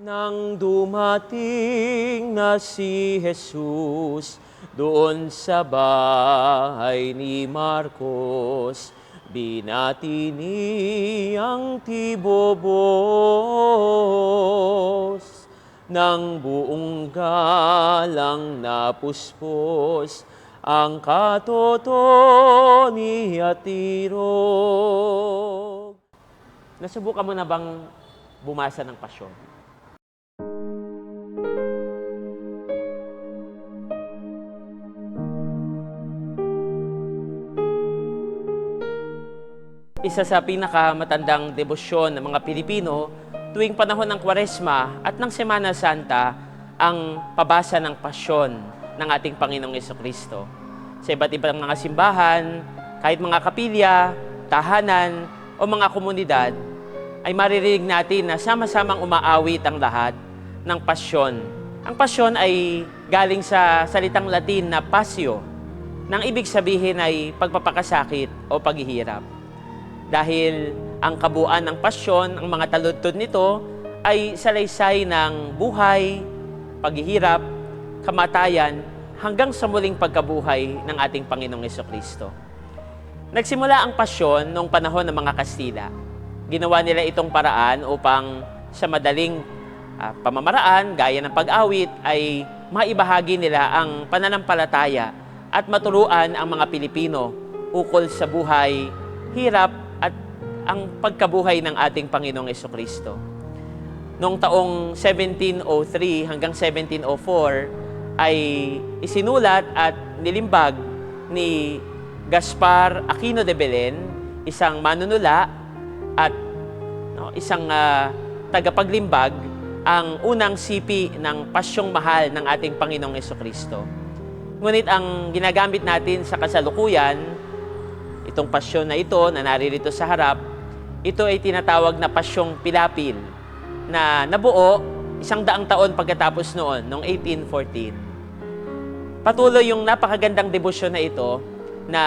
Nang dumating na si Jesus doon sa bahay ni Marcos, binati niyang tibobos ng buong galang na puspos ang katoto ni Atirog. Nasubukan mo na bang bumasa ng pasyon? Isa sa pinakamatandang debosyon ng mga Pilipino tuwing panahon ng Kwaresma at ng Semana Santa ang pabasa ng pasyon ng ating Panginoong Jesucristo. Sa iba't ibang mga simbahan, kahit mga kapilya, tahanan o mga komunidad, ay maririnig natin na sama-samang umaawit ang lahat ng pasyon. Ang pasyon ay galing sa salitang Latin na passio, nang ibig sabihin ay pagpapakasakit o paghihirap. Dahil ang kabuuan ng pasyon, ang mga taludtod nito, ay salaysay ng buhay, paghihirap, kamatayan, hanggang sa muling pagkabuhay ng ating Panginoong Jesucristo. Nagsimula ang pasyon noong panahon ng mga Kastila. Ginawa nila itong paraan upang sa madaling pamamaraan, gaya ng pag-awit, ay maibahagi nila ang pananampalataya at maturuan ang mga Pilipino ukol sa buhay, hirap, at ang pagkabuhay ng ating Panginoong Jesucristo. Noong taong 1703 hanggang 1704 ay isinulat at nilimbag ni Gaspar Aquino de Belen, isang manunula at isang tagapaglimbag, ang unang sipi ng pasyong mahal ng ating Panginoong Jesucristo. Ngunit ang ginagamit natin sa kasalukuyan, itong pasyon na ito na naririto sa harap, ito ay tinatawag na pasyong pilapil na nabuo 100 taon pagkatapos noon, noong 1814. Patuloy yung napakagandang debosyon na ito na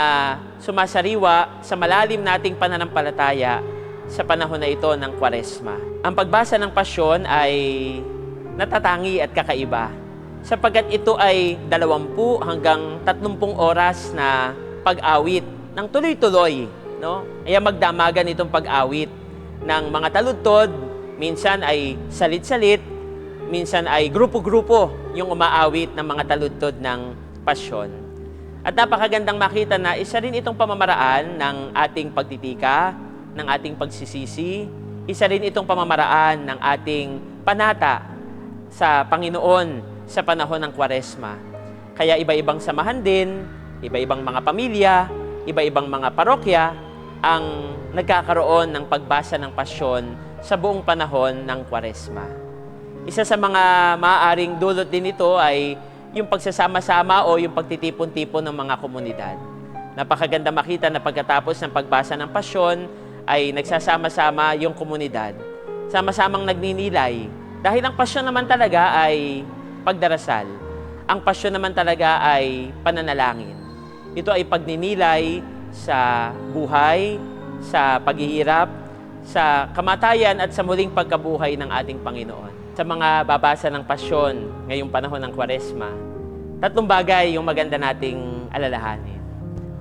sumasariwa sa malalim nating pananampalataya sa panahon na ito ng Kwaresma. Ang pagbasa ng pasyon ay natatangi at kakaiba sapagkat ito ay 20 hanggang 30 oras na pag-awit ng tuloy-tuloy, no? Kaya magdamagan itong pag-awit ng mga taludtod, minsan ay salit-salit, minsan ay grupo-grupo yung umaawit ng mga taludtod ng pasyon. At napakagandang makita na isa rin itong pamamaraan ng ating pagtitika, ng ating pagsisisi, isa rin itong pamamaraan ng ating panata sa Panginoon sa panahon ng Kwaresma. Kaya iba-ibang samahan din, iba-ibang mga pamilya, iba-ibang mga parokya ang nagkakaroon ng pagbasa ng pasyon sa buong panahon ng Kwaresma. Isa sa mga maaaring dulot din ito ay yung pagsasama-sama o yung pagtitipon-tipon ng mga komunidad. Napakaganda makita na pagkatapos ng pagbasa ng pasyon ay nagsasama-sama yung komunidad. Sama-samang nagninilay. Dahil ang pasyon naman talaga ay pagdarasal. Ang pasyon naman talaga ay pananalangin. Ito ay pagninilay sa buhay, sa paghihirap, sa kamatayan at sa muling pagkabuhay ng ating Panginoon. Sa mga babasa ng pasyon ngayong panahon ng Kwaresma, 3 bagay yung maganda nating alalahanin.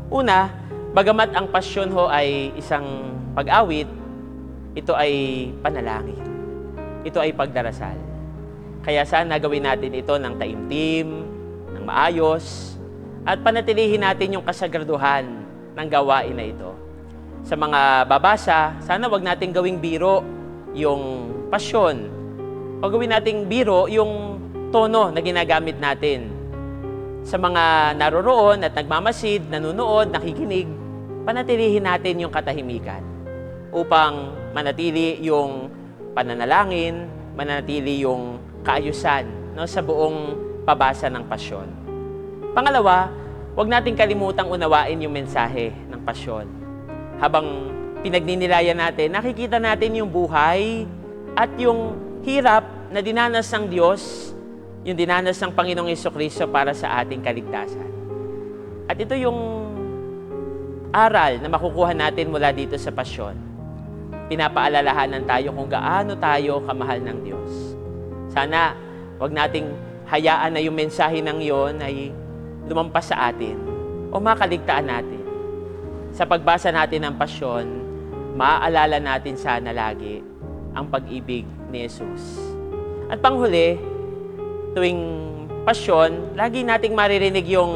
Una, bagamat ang pasyon ho ay isang pag-awit, ito ay panalangin. Ito ay pagdarasal. Kaya sana gawin natin ito ng taimtim, ng maayos, at panatilihin natin yung kasagraduhan ng gawain na ito. Sa mga babasa, sana wag nating gawing biro yung pasyon. Wag gawin nating biro yung tono na ginagamit natin. Sa mga naroroon at nagmamasid, nanunood, nakikinig, panatilihin natin yung katahimikan upang manatili yung pananalangin, manatili yung kaayusan, no, sa buong pabasa ng pasyon. Pangalawa, huwag nating kalimutang unawain yung mensahe ng pasyon. Habang pinagninilayan natin, nakikita natin yung buhay at yung hirap na dinanas ng Diyos, yung dinanas ng Panginoong Jesucristo para sa ating kaligtasan. At ito yung aral na makukuha natin mula dito sa pasyon. Pinapaalalahanan tayo kung gaano tayo kamahal ng Diyos. Sana wag nating hayaan na yung mensahe ng yon ay lumampas sa atin o makaligtaan natin. Sa pagbasa natin ng pasyon, maaalala natin sana lagi ang pag-ibig ni Jesus. At panghuli, tuwing pasyon, lagi nating maririnig yung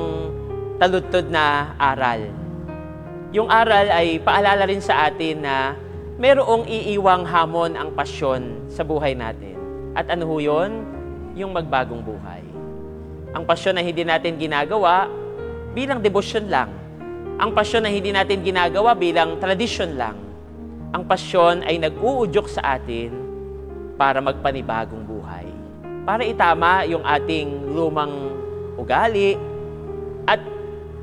taludtod na aral. Yung aral ay paalala rin sa atin na merong iiwang hamon ang pasyon sa buhay natin. At ano ho yun? Yung magbagong buhay. Ang pasyon na hindi natin ginagawa bilang debosyon lang. Ang pasyon na hindi natin ginagawa bilang tradisyon lang. Ang pasyon ay nag-uudyok sa atin para magpanibagong buhay. Para itama yung ating lumang ugali at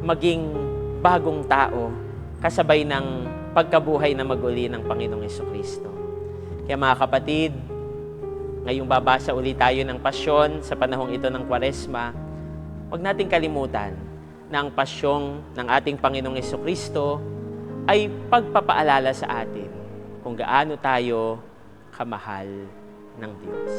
maging bagong tao kasabay ng pagkabuhay na maguli ng Panginoong Hesukristo. Kaya mga kapatid, ngayong babasa ulit tayo ng pasyon sa panahong ito ng Kwaresma, huwag nating kalimutan na ang pasyong ng ating Panginoong Hesukristo ay pagpapaalala sa atin kung gaano tayo kamahal ng Diyos.